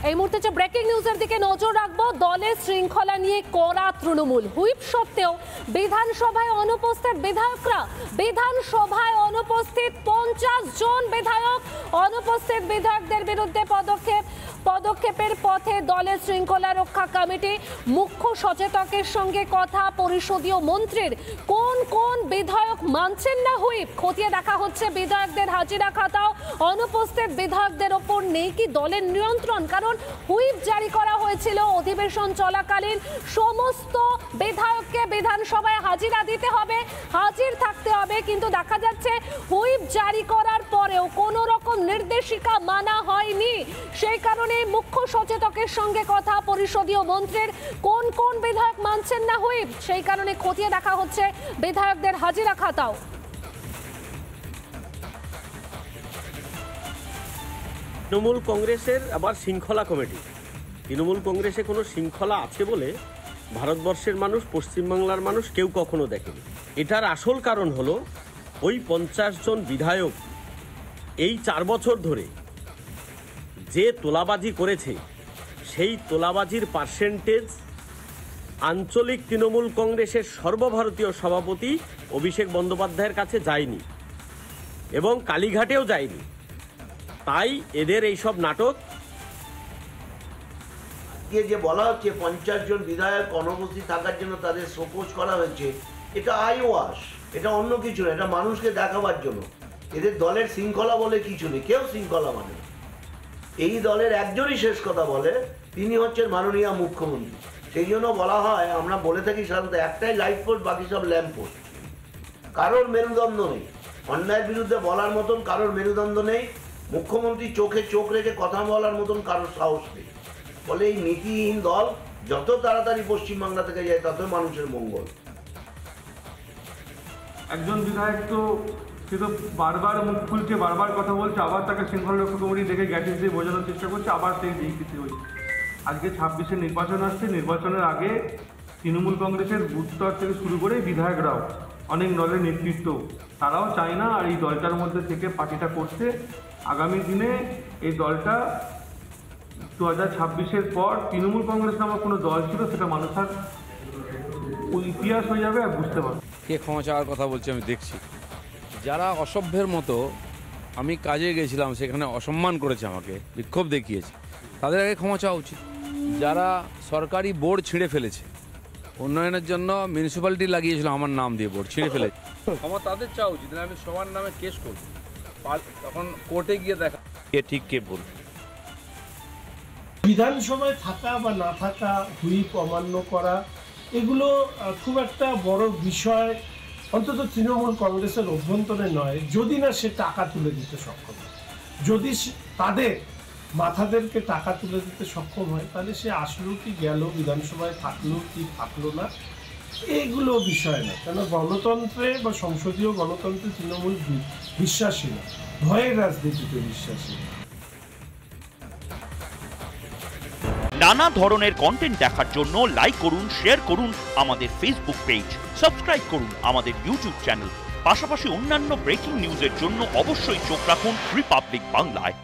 এই মুহূর্তে যে ব্রেকিং নিউজের দিকে নজর রাখবো, দলের শৃঙ্খলা নিয়ে কড়া তৃণমূল। হুইপ সত্ত্বেও বিধানসভায় অনুপস্থিত বিধায়করা, বিধানসভায় অনুপস্থিত 50 জন বিধায়ক, অনুপস্থিত বিধায়কদের বিরুদ্ধে পদক্ষেপের পথে দলের শৃঙ্খলা রক্ষা কমিটি। মুখ্য সচেতকের সঙ্গে কথা পরিষদীয় মন্ত্রীর। কোন কোন বিধায়ক মানছেন না হুইপ, খতিয়ে দেখা হচ্ছে বিধায়কদের হাজিরা খাতাও। অনুপস্থিত বিধায়কদের ওপর নেই কি দলের নিয়ন্ত্রণ? কারণ হুইপ জারি করা হয়েছিল অধিবেশন চলাকালীন, সমস্ত বিধায়ককে বিধানসভায় হাজিরা দিতে হবে, হাজির থাকতে হবে। কিন্তু দেখা যাচ্ছে হুইপ জারি করার পরেও কোনো রকম নির্দেশিকা মানা হয়নি। সেই কারণে মুখ্য সচেতকের সঙ্গে কথা পরিষদীয় মন্ত্রীর। কোন কোন বিধায়ক মানছেন না হুইপ, সেই কারণে খতিয়ে দেখা হচ্ছে বিধায়কদের হাজিরা খাতাও। তৃণমূল কংগ্রেসের আবার শৃঙ্খলা কমিটি। তৃণমূল কংগ্রেসে কোনো শৃঙ্খলা আছে বলে ভারতবর্ষের মানুষ, পশ্চিমবাংলার মানুষ কেউ কখনো দেখেনি। এটার আসল কারণ হলো ওই 50 জন বিধায়ক এই 4 বছর ধরে যে তোলাবাজি করেছে, সেই তোলাবাজির পার্সেন্টেজ আঞ্চলিক তৃণমূল কংগ্রেসের সর্বভারতীয় সভাপতি অভিষেক বন্দ্যোপাধ্যায়ের কাছে যায়নি এবং কালীঘাটেও যায়নি। তাই এদের এইসব নাটক। যে বলা হচ্ছে 50 জন বিধায়ক অনুপস্থিত থাকার জন্য তাদের শোকজ করা হয়েছে, এটা আইওয়াশ, এটা অন্য কিছু না, এটা মানুষকে দেখাবার জন্য। এদের দলের শৃঙ্খলা বলে কিছু নেই, কেউ শৃঙ্খলা মানে না। এই দলের একজনই শেষ কথা বলে, তিনি হচ্ছেন মাননীয় মুখ্যমন্ত্রী। সেই জন্য বলা হয়, আমরা বলে থাকি সাধারণত একটাই লাইট পোস্ট, বাকি সব ল্যাম্প পোস্ট। কারোর মেরুদণ্ড নেই, অন্যায়ের বিরুদ্ধে বলার মতন কারোর মেরুদণ্ড নেই। মুখ্যমন্ত্রী চোখে চোখ রেখে কথা বলার মতন কারোর সাহস নেই। বলে এই নীতিহীন দল যত তাড়াতাড়ি পশ্চিমবাংলা থেকে যায় তত মানুষের মঙ্গল। একজন বিধায়ক তো সে তো বারবার মুখ খুলছে, বারবার কথা বলছে, আবার তাকে শৃঙ্খলা রক্ষা কমিটি দেখে গ্যাটিস দিয়ে বোঝানোর চেষ্টা করছে, আবার সেই দিকে হচ্ছে। আজকে 26-এ নির্বাচন আসছে, নির্বাচনের আগে তৃণমূল কংগ্রেসের বুথ স্তর থেকে শুরু করে বিধায়করাও, অনেক দলের নেতৃত্ব, তারাও চায় না আর এই দলটার মধ্যে থেকে পার্টিটা করতে। আগামী দিনে এই দলটা 2026-এর পর তৃণমূল কংগ্রেস নামক কোনো দল ছিল, সেটা মানুষ আর ইতিহাস হয়ে যাবে আর বুঝতে পারবে। কে ক্ষমা চাওয়ার কথা বলছে আমি দেখছি। যারা অসভ্যের মতো, আমি কাজে গেছিলাম সেখানে অসম্মান করেছে, আমাকে বিক্ষোভ দেখিয়েছে, তাদের আগে ক্ষমা চাওয়া উচিত। যারা সরকারি বোর্ড ছিঁড়ে ফেলেছে, উন্নয়নের জন্য মিউনিসিপ্যালিটি লাগিয়েছিল আমার নাম দিয়ে, বোর্ড ছিঁড়ে ফেলেছে, ক্ষমা তাদের চাওয়া উচিত। আমি সবার নামে কেস করব, তখন কোর্টে গিয়ে দেখা কে ঠিক কে ভুল। বিধানসভায় থাকা বা না থাকা, হুইপ অমান্য করা, এগুলো খুব একটা বড় বিষয় অন্তত তৃণমূল কংগ্রেসের অভ্যন্তরে নয়, যদি না সে টাকা তুলে দিতে সক্ষম হয়। যদি তাদের মাথাদেরকে টাকা তুলে দিতে সক্ষম হয়, তাহলে সে আসলো কি গেল, বিধানসভায় থাকলো কি থাকলো না, এইগুলো বিষয় না। কেন গণতন্ত্রে বা সংসদীয় গণতন্ত্রে তৃণমূল বিশ্বাসী না, ভয়ের রাজনীতিতে বিশ্বাসী। নানা ধরনের কন্টেন্ট দেখার জন্য লাইক করুন, শেয়ার করুন আমাদের ফেসবুক পেজ, সাবস্ক্রাইব করুন আমাদের ইউটিউব চ্যানেল। পাশাপাশি অন্যান্য ব্রেকিং নিউজের জন্য অবশ্যই চোখ রাখুন রিপাবলিক বাংলায়।